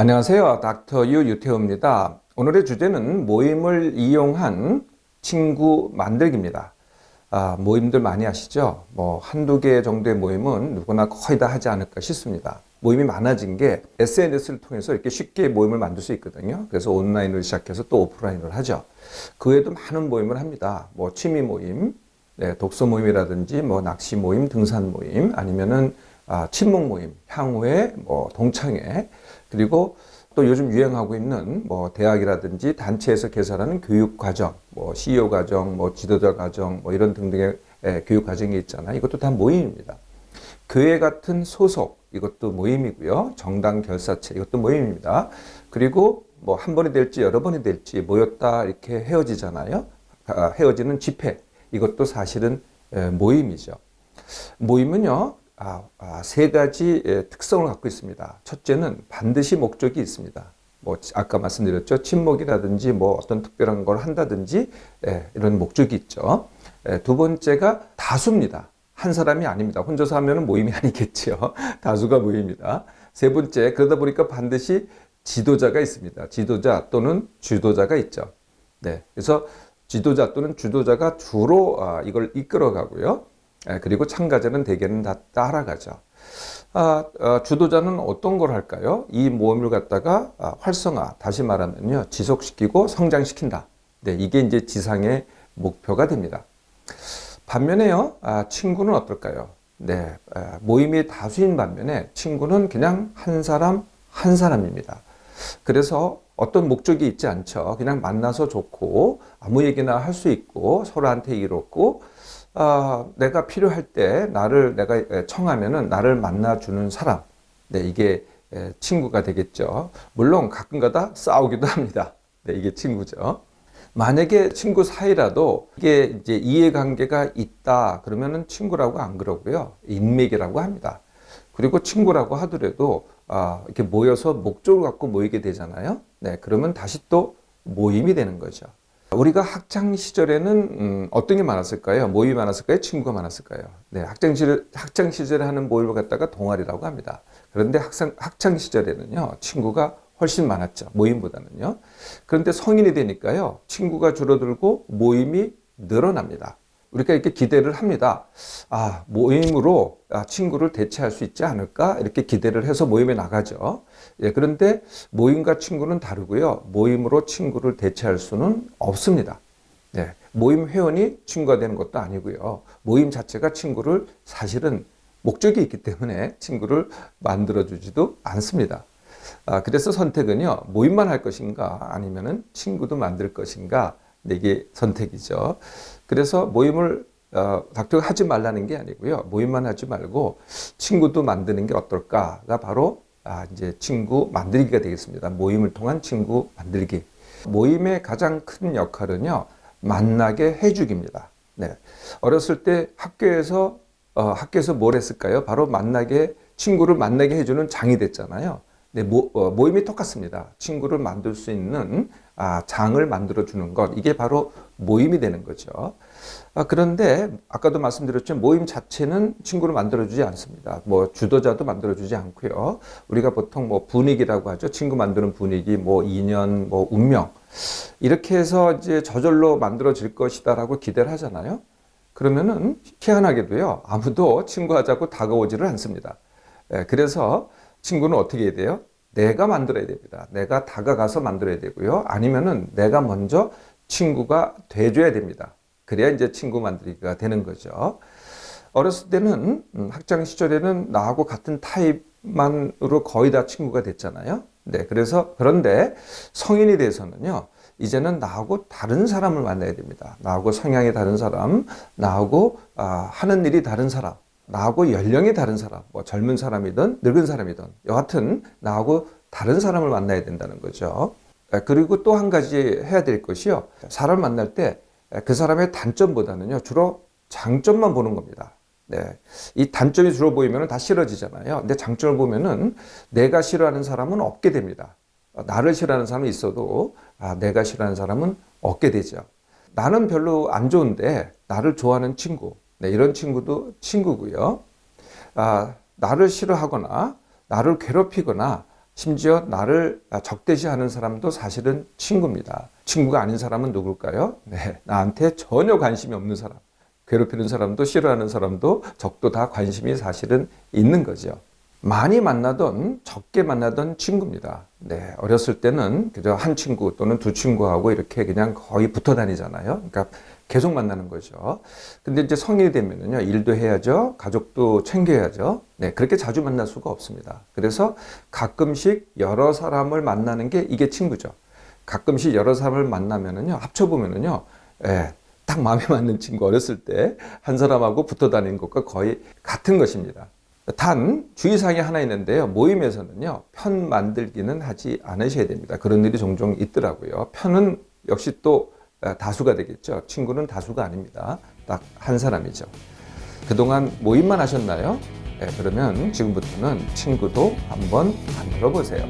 안녕하세요. 닥터 유 유태우입니다. 오늘의 주제는 모임을 이용한 친구 만들기입니다. 모임들 많이 하시죠? 한두 개 정도의 모임은 누구나 거의 다 하지 않을까 싶습니다. 모임이 많아진 게 SNS를 통해서 이렇게 쉽게 모임을 만들 수 있거든요. 그래서 온라인을 시작해서 또 오프라인을 하죠. 그 외에도 많은 모임을 합니다. 취미 모임, 독서 모임이라든지 낚시 모임, 등산 모임, 아니면은 친목 모임, 향후회, 동창회, 그리고 또 요즘 유행하고 있는 대학이라든지 단체에서 개설하는 교육 과정, CEO 과정, 지도자 과정, 이런 등등의 교육 과정이 있잖아요. 이것도 다 모임입니다. 교회 같은 소속, 이것도 모임이고요. 정당 결사체, 이것도 모임입니다. 그리고 한 번이 될지 여러 번이 될지 모였다 이렇게 헤어지잖아요. 헤어지는 집회, 이것도 사실은 모임이죠. 모임은요, 세 가지 특성을 갖고 있습니다. 첫째는 반드시 목적이 있습니다. 아까 말씀드렸죠. 친목이라든지 어떤 특별한 걸 한다든지 이런 목적이 있죠. 두 번째가 다수입니다. 한 사람이 아닙니다. 혼자서 하면 모임이 아니겠죠. 다수가 모임입니다. 세 번째, 그러다 보니까 반드시 지도자가 있습니다. 지도자 또는 주도자가 있죠. 그래서 지도자 또는 주도자가 주로 이걸 이끌어가고요. 그리고 참가자는 대개는 다 따라가죠. 주도자는 어떤 걸 할까요? 이 모임을 갖다가 활성화, 다시 말하면요, 지속시키고 성장시킨다. 이게 이제 지상의 목표가 됩니다. 반면에요, 친구는 어떨까요? 모임이 다수인 반면에 친구는 그냥 한 사람 한 사람입니다. 그래서 어떤 목적이 있지 않죠. 그냥 만나서 좋고 아무 얘기나 할 수 있고 서로한테 이롭고 내가 필요할 때 내가 청하면은 나를 만나주는 사람. 이게 친구가 되겠죠. 물론 가끔가다 싸우기도 합니다. 이게 친구죠. 만약에 친구 사이라도 이게 이제 이해관계가 있다 그러면은 친구라고 안 그러고요. 인맥이라고 합니다. 그리고 친구라고 하더라도 이렇게 모여서 목적을 갖고 모이게 되잖아요. 그러면 다시 또 모임이 되는 거죠. 우리가 학창 시절에는 어떤 게 많았을까요? 모임이 많았을까요? 친구가 많았을까요? 학창 시절에 하는 모임을 갖다가 동아리라고 합니다. 그런데 학창 시절에는요, 친구가 훨씬 많았죠. 모임보다는요. 그런데 성인이 되니까요, 친구가 줄어들고 모임이 늘어납니다. 우리가 이렇게 기대를 합니다. 모임으로 친구를 대체할 수 있지 않을까? 이렇게 기대를 해서 모임에 나가죠. 그런데 모임과 친구는 다르고요. 모임으로 친구를 대체할 수는 없습니다. 모임 회원이 친구가 되는 것도 아니고요. 모임 자체가 친구를 사실은 목적이 있기 때문에 친구를 만들어주지도 않습니다. 그래서 선택은요, 모임만 할 것인가 아니면은 친구도 만들 것인가, 이게 선택이죠. 그래서 모임을 닥터가 하지 말라는 게 아니고요. 모임만 하지 말고 친구도 만드는 게 어떨까가 바로 이제 친구 만들기가 되겠습니다. 모임을 통한 친구 만들기. 모임의 가장 큰 역할은요, 만나게 해주기입니다. 어렸을 때 학교에서 뭘 했을까요? 바로 친구를 만나게 해주는 장이 됐잖아요. 모임이 똑같습니다. 친구를 만들 수 있는 장을 만들어주는 것. 이게 바로 모임이 되는 거죠. 그런데 아까도 말씀드렸지만 모임 자체는 친구를 만들어주지 않습니다. 주도자도 만들어주지 않고요. 우리가 보통 분위기라고 하죠. 친구 만드는 분위기, 인연, 운명. 이렇게 해서 이제 저절로 만들어질 것이다라고 기대를 하잖아요. 그러면은 희한하게도요, 아무도 친구하자고 다가오지를 않습니다. 그래서 친구는 어떻게 해야 돼요? 내가 만들어야 됩니다. 내가 다가가서 만들어야 되고요. 아니면은 내가 먼저 친구가 돼줘야 됩니다. 그래야 이제 친구 만들기가 되는 거죠. 어렸을 때는, 학창 시절에는 나하고 같은 타입만으로 거의 다 친구가 됐잖아요. 그런데 성인이 돼서는요, 이제는 나하고 다른 사람을 만나야 됩니다. 나하고 성향이 다른 사람, 나하고 하는 일이 다른 사람, 나하고 연령이 다른 사람, 젊은 사람이든 늙은 사람이든 여하튼 나하고 다른 사람을 만나야 된다는 거죠. 그리고 또 한 가지 해야 될 것이요. 사람을 만날 때 그 사람의 단점보다는요, 주로 장점만 보는 겁니다. 이 단점이 주로 보이면 다 싫어지잖아요. 근데 장점을 보면은 내가 싫어하는 사람은 없게 됩니다. 나를 싫어하는 사람은 있어도 내가 싫어하는 사람은 없게 되죠. 나는 별로 안 좋은데 나를 좋아하는 친구, 이런 친구도 친구고요. 나를 싫어하거나 나를 괴롭히거나 심지어 나를 적대시하는 사람도 사실은 친구입니다. 친구가 아닌 사람은 누굴까요? 네, 나한테 전혀 관심이 없는 사람. 괴롭히는 사람도 싫어하는 사람도 적도 다 관심이 사실은 있는 거죠. 많이 만나던 적게 만나던 친구입니다. 네, 어렸을 때는 그저 한 친구 또는 두 친구하고 이렇게 그냥 거의 붙어 다니잖아요. 그러니까 계속 만나는 거죠. 근데 이제 성인이 되면은요, 일도 해야죠, 가족도 챙겨야죠. 네, 그렇게 자주 만날 수가 없습니다. 그래서 가끔씩 여러 사람을 만나는 게 이게 친구죠. 가끔씩 여러 사람을 만나면은요, 합쳐보면은요, 예, 딱 마음에 맞는 친구 어렸을 때 한 사람하고 붙어 다니는 것과 거의 같은 것입니다. 단 주의사항이 하나 있는데요. 모임에서는요, 편 만들기는 하지 않으셔야 됩니다. 그런 일이 종종 있더라고요. 편은 역시 또 다수가 되겠죠. 친구는 다수가 아닙니다. 딱 한 사람이죠. 그동안 모임만 하셨나요? 네, 그러면 지금부터는 친구도 한번 만들어 보세요.